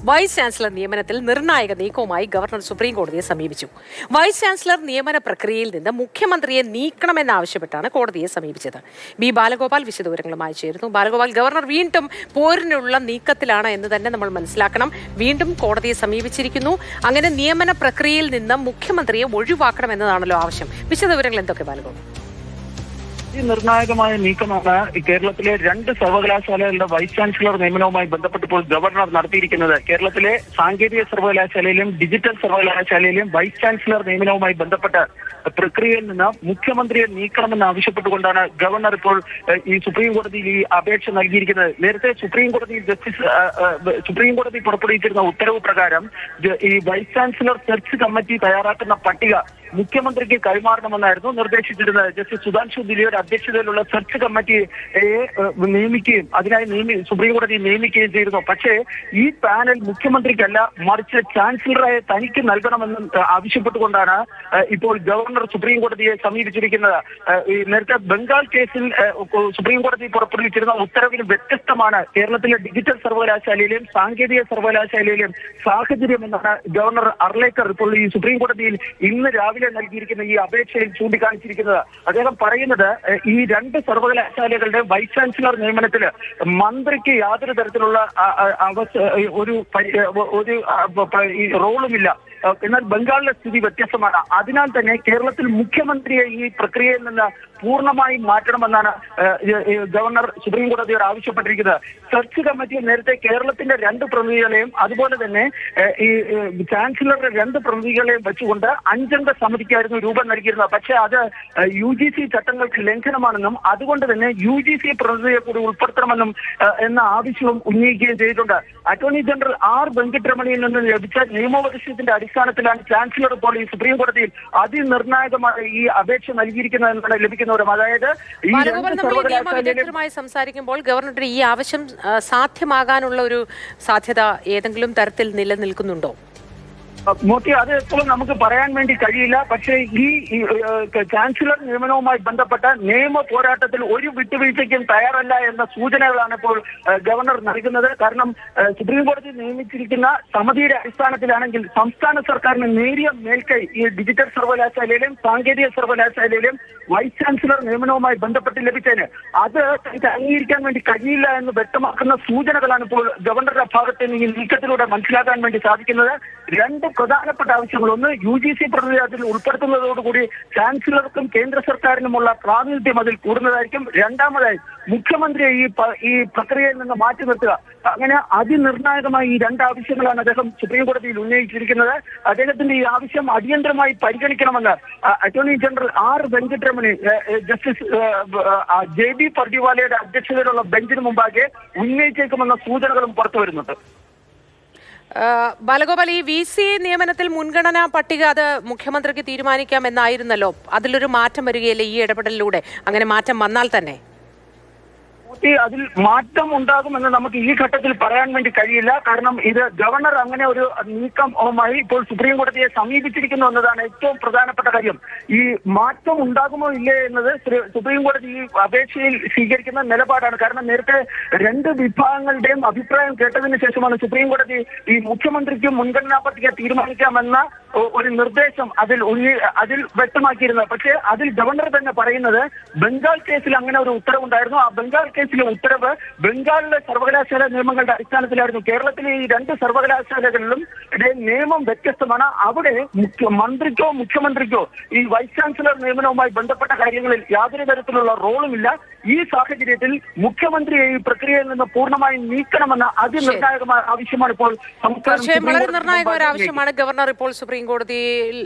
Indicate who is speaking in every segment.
Speaker 1: Vice chancellor നിയമനത്തിൽ നിർണായക നീക്കവുമായി governor supreme കോടതിയെ സമീപിച്ചു. വൈസ് ചാൻസലർ നിയമന പ്രക്രിയയിൽ നിന്ന് മുഖ്യമന്ത്രിയെ നീക്കണമെന്നാവശ്യപ്പെട്ടാണ് കോടതിയെ സമീപിച്ചത്. ബി ബാലഗോപാൽ വിശദവിവരങ്ങളുമായി ചേരുന്നു. ബാലഗോപാൽ, ഗവർണർ വീണ്ടും പോരിനുള്ള നീക്കത്തിലാണ് എന്ന് തന്നെ നമ്മൾ മനസ്സിലാക്കണം. വീണ്ടും കോടതിയെ സമീപിച്ചിരിക്കുന്നു. അങ്ങനെ നിയമന പ്രക്രിയയിൽ നിന്ന് മുഖ്യമന്ത്രിയെ ഒഴിവാക്കണമെന്നതാണല്ലോ ആവശ്യം. വിശദവിവരങ്ങൾ എന്തൊക്കെ ബാലഗോപാൽ?
Speaker 2: നിർണായകമായ നീക്കമാണ് കേരളത്തിലെ 2 സർവകലാശാലകളുടെ വൈസ് ചാൻസലർ നിയമനവുമായി ബന്ധപ്പെട്ടപ്പോൾ ഗവർണർ നടത്തിയിരിക്കുന്നത്. കേരളത്തിലെ സാങ്കേതിക സർവകലാശാലയിലും ഡിജിറ്റൽ സർവകലാശാലയിലും വൈസ് ചാൻസലർ നിയമനവുമായി ബന്ധപ്പെട്ട പ്രക്രിയയിൽ നിന്ന് മുഖ്യമന്ത്രിയെ നീക്കണമെന്ന് ആവശ്യപ്പെട്ടുകൊണ്ടാണ് ഗവർണർ ഇപ്പോൾ ഈ സുപ്രീം കോടതിയിൽ ഈ അപേക്ഷ നൽകിയിരിക്കുന്നത്. നേരത്തെ സുപ്രീം കോടതി പുറപ്പെടുവിച്ചിരുന്ന ഉത്തരവ് പ്രകാരം ഈ വൈസ് ചാൻസലർ സെർച്ച് കമ്മിറ്റി തയ്യാറാക്കുന്ന പട്ടിക മുഖ്യമന്ത്രിക്ക് കൈമാറണമെന്നായിരുന്നു നിർദ്ദേശിച്ചിരുന്നത്. ജസ്റ്റിസ് സുധാൻഷു ദില്ലിയുടെ അധ്യക്ഷതയിലുള്ള സെർച്ച് കമ്മിറ്റിയെ നിയമിക്കുകയും അതിനായി സുപ്രീം കോടതി നിയമിക്കുകയും ചെയ്തിരുന്നു. പക്ഷേ ഈ പാനൽ മുഖ്യമന്ത്രിക്കല്ല, മറിച്ച് ചാൻസലറായ തനിക്ക് നൽകണമെന്ന് ആവശ്യപ്പെട്ടുകൊണ്ടാണ് ഇപ്പോൾ ഗവർണർ സുപ്രീം കോടതിയെ സമീപിച്ചിരിക്കുന്നത്. നേരത്തെ ബംഗാൾ കേസിൽ സുപ്രീം കോടതി പുറപ്പെടുവിച്ചിരുന്ന ഉത്തരവിന് വ്യത്യസ്തമാണ് കേരളത്തിലെ ഡിജിറ്റൽ സർവകലാശാലയിലെയും സാങ്കേതിക സർവകലാശാലയിലെയും സാഹചര്യം എന്നാണ് ഗവർണർ അർലേക്കർ ഇപ്പോൾ ഈ സുപ്രീം കോടതിയിൽ ഇന്ന് രാവിലെ നൽകിയിരിക്കുന്ന ഈ അപേക്ഷയിൽ ചൂണ്ടിക്കാണിച്ചിരിക്കുന്നത്. അദ്ദേഹം പറയുന്നത് ഈ 2 സർവകലാശാലകളുടെ വൈസ് ചാൻസലർ നിയമനത്തിൽ മന്ത്രിക്ക് യാതൊരു തരത്തിലുള്ള ഒരു റോളുമില്ല. എന്നാൽ ബംഗാളിലെ സ്ഥിതി വ്യത്യസ്തമാണ്. അതിനാൽ തന്നെ കേരളത്തിൽ മുഖ്യമന്ത്രിയെ ഈ പ്രക്രിയയിൽ നിന്ന് പൂർണ്ണമായും മാറ്റണമെന്നാണ് ഗവർണർ സുപ്രീം കോടതിയോട് ആവശ്യപ്പെട്ടിരിക്കുന്നത്. സെർച്ച് കമ്മിറ്റി നേരത്തെ കേരളത്തിന്റെ 2 പ്രതിനിധികളെയും അതുപോലെ തന്നെ ഈ ചാൻസലറുടെ 2 പ്രതിനിധികളെയും വെച്ചുകൊണ്ട് 5 അംഗ സമിതിക്കായിരുന്നു രൂപം നൽകിയിരുന്നത്. പക്ഷേ അത് UGC ചട്ടങ്ങൾക്ക് ലംഘനമാണെന്നും അതുകൊണ്ട് തന്നെ UGC പ്രതിനിധിയെ കൂടി ഉൾപ്പെടുത്തണമെന്നും എന്ന ആവശ്യവും ഉന്നയിക്കുകയും ചെയ്തിട്ടുണ്ട്. അറ്റോർണി ജനറൽ R വെങ്കിട്ടരമണിയിൽ നിന്ന് ലഭിച്ച നിയമോപദേശത്തിന്റെ അടിസ്ഥാനത്തിലാണ് ചാൻസലർ ഇപ്പോൾ ഈ സുപ്രീം കോടതിയിൽ അതിനിർണായകമായ ഈ അപേക്ഷ നൽകിയിരിക്കുന്നതെന്നാണ് ലഭിക്കുന്നവരും. അതായത്
Speaker 1: നിയമവിദഗ്ധരുമായി സംസാരിക്കുമ്പോൾ ഗവർണറുടെ ഈ ആവശ്യം സാധ്യമാകാനുള്ള ഒരു സാധ്യത ഏതെങ്കിലും തരത്തിൽ നിലനിൽക്കുന്നുണ്ടോ?
Speaker 2: മോത്തി, അത് എപ്പോഴും നമുക്ക് പറയാൻ വേണ്ടി കഴിയില്ല. പക്ഷേ ഈ ചാൻസലർ നിയമനവുമായി ബന്ധപ്പെട്ട നിയമ പോരാട്ടത്തിൽ ഒരു വിട്ടുവീഴ്ചയ്ക്കും തയ്യാറല്ല എന്ന സൂചനകളാണ് ഇപ്പോൾ ഗവർണർ നൽകുന്നത്. കാരണം സുപ്രീം കോടതി നിയമിച്ചിരിക്കുന്ന സമിതിയുടെ അടിസ്ഥാനത്തിലാണെങ്കിൽ സംസ്ഥാന സർക്കാരിന് നേരിയ മേൽക്കൈ ഈ ഡിജിറ്റൽ സർവകലാശാലയിലും സാങ്കേതിക സർവകലാശാലയിലും വൈസ് ചാൻസലർ നിയമനവുമായി ബന്ധപ്പെട്ട് ലഭിച്ചതിന് അത് തനിക്ക് അംഗീകരിക്കാൻ വേണ്ടി കഴിയില്ല എന്ന് വ്യക്തമാക്കുന്ന സൂചനകളാണ് ഇപ്പോൾ ഗവർണറുടെ ഭാഗത്ത് നിന്ന് ഈ നീക്കത്തിലൂടെ മനസ്സിലാക്കാൻ വേണ്ടി സാധിക്കുന്നത്. 2 പ്രധാനപ്പെട്ട ആവശ്യങ്ങൾ: ഒന്ന്, UGC പ്രതിനിധി അതിൽ ഉൾപ്പെടുത്തുന്നതോടുകൂടി ചാൻസലർക്കും കേന്ദ്ര സർക്കാരിനുമുള്ള പ്രാതിനിധ്യം അതിൽ കൂടുന്നതായിരിക്കും. രണ്ടാമതായി, മുഖ്യമന്ത്രിയെ ഈ പ്രക്രിയയിൽ നിന്ന് മാറ്റി നിർത്തുക. അങ്ങനെ അതിനിർണായകമായി ഈ 2 ആവശ്യങ്ങളാണ് അദ്ദേഹം സുപ്രീം കോടതിയിൽ ഉന്നയിച്ചിരിക്കുന്നത്. അദ്ദേഹത്തിന്റെ ഈ ആവശ്യം അടിയന്തരമായി പരിഗണിക്കണമെന്ന് attorney general R Venkataramani justice JB പർദിവാലയുടെ അധ്യക്ഷതയിലുള്ള ബെഞ്ചിന് മുമ്പാകെ ഉന്നയിച്ചേക്കുമെന്ന സൂചനകളും പുറത്തു വരുന്നുണ്ട്.
Speaker 1: ബാലഗോപാൽ, ഈ VC നിയമനത്തിൽ മുൻഗണനാ പട്ടിക അത് മുഖ്യമന്ത്രിക്ക് തീരുമാനിക്കാമെന്നായിരുന്നല്ലോ. അതിലൊരു മാറ്റം വരികയല്ലേ ഈ ഇടപെടലിലൂടെ? അങ്ങനെ മാറ്റം വന്നാൽ തന്നെ
Speaker 2: അതിൽ മാറ്റം ഉണ്ടാകുമെന്ന് നമുക്ക് ഈ ഘട്ടത്തിൽ പറയാൻ വേണ്ടി കഴിയില്ല. കാരണം ഇത് ഗവർണർ അങ്ങനെ ഒരു നീക്കവുമായി ഇപ്പോൾ സുപ്രീം കോടതിയെ സമീപിച്ചിരിക്കുന്നു എന്നതാണ് ഏറ്റവും പ്രധാനപ്പെട്ട കാര്യം. ഈ മാറ്റം ഉണ്ടാകുമോ ഇല്ലേ എന്നത് സുപ്രീം കോടതി ഈ അപേക്ഷയിൽ സ്വീകരിക്കുന്ന നിലപാടാണ്. കാരണം നേരത്തെ 2 വിഭാഗങ്ങളുടെയും അഭിപ്രായം കേട്ടതിന് ശേഷമാണ് സുപ്രീം കോടതി ഈ മുഖ്യമന്ത്രിക്ക് മുൻഗണനാ പട്ടിക തീരുമാനിക്കാമെന്ന ഒരു നിർദ്ദേശം അതിൽ വ്യക്തമാക്കിയിരുന്നത്. പക്ഷേ അതിൽ ഗവർണർ തന്നെ പറയുന്നത് ബംഗാൾ കേസിൽ അങ്ങനെ ഒരു ഉത്തരവുണ്ടായിരുന്നു. ആ ബംഗാൾ കേസിലെ ഉത്തരവ് ബംഗാളിലെ സർവകലാശാല നിയമങ്ങളുടെ അടിസ്ഥാനത്തിലായിരുന്നു. കേരളത്തിലെ ഈ 2 സർവകലാശാലകളിലും നിയമം വ്യത്യസ്തമാണ്. അവിടെ മന്ത്രിക്കോ മുഖ്യമന്ത്രിക്കോ ഈ വൈസ് ചാൻസലർ നിയമനവുമായി ബന്ധപ്പെട്ട കാര്യങ്ങളിൽ യാതൊരു തരത്തിലുള്ള റോളുമില്ല. ഈ സാഹചര്യത്തിൽ മുഖ്യമന്ത്രിയെ ഈ പ്രക്രിയയിൽ നിന്ന് പൂർണ്ണമായും നീക്കണമെന്ന അതിനിർണായകമായ ആവശ്യമാണ് ഇപ്പോൾ
Speaker 1: വളരെ നിർണായക ഒരു ആവശ്യമാണ് ഗവർണർ ഇപ്പോൾ സുപ്രീം കോടതിയിൽ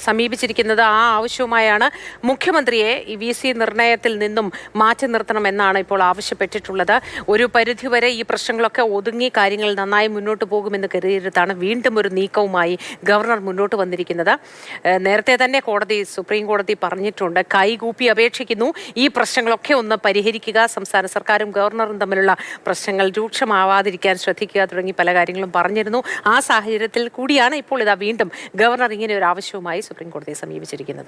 Speaker 1: സമീപിച്ചിരിക്കുന്നത്. ആ ആവശ്യവുമായാണ് മുഖ്യമന്ത്രിയെ ഈ VC നിർണയത്തിൽ നിന്നും മാറ്റി നിർത്തണമെന്നാണ് ഇപ്പോൾ ആവശ്യപ്പെട്ടിട്ടുള്ളത്. ഒരു പരിധിവരെ ഈ പ്രശ്നങ്ങളൊക്കെ ഒതുങ്ങി കാര്യങ്ങൾ നന്നായി മുന്നോട്ട് പോകുമെന്ന് കരുതിയിട്ടാണ് വീണ്ടും ഒരു നീക്കവുമായി ഗവർണർ മുന്നോട്ട് വന്നിരിക്കുന്നത്. നേരത്തെ തന്നെ സുപ്രീം കോടതി പറഞ്ഞിട്ടുണ്ട്, കൈകൂപ്പി അപേക്ഷിക്കുന്നു, ഈ പ്രശ്നങ്ങളൊക്കെ ഒന്ന് പരിഹരിക്കുക, സംസ്ഥാന സർക്കാരും ഗവർണറും തമ്മിലുള്ള പ്രശ്നങ്ങൾ രൂക്ഷമാവാതിരിക്കാൻ ശ്രദ്ധിക്കുക തുടങ്ങി പല കാര്യങ്ങളും പറഞ്ഞിരുന്നു. ആ സാഹചര്യത്തിൽ കൂടിയാണ് ഇപ്പോൾ വീണ്ടും ഗവർണർ ഇങ്ങനെ ഒരു ആവശ്യവുമായി സുപ്രീം കോടതിയെ സമീപിച്ചിരിക്കുന്നത്.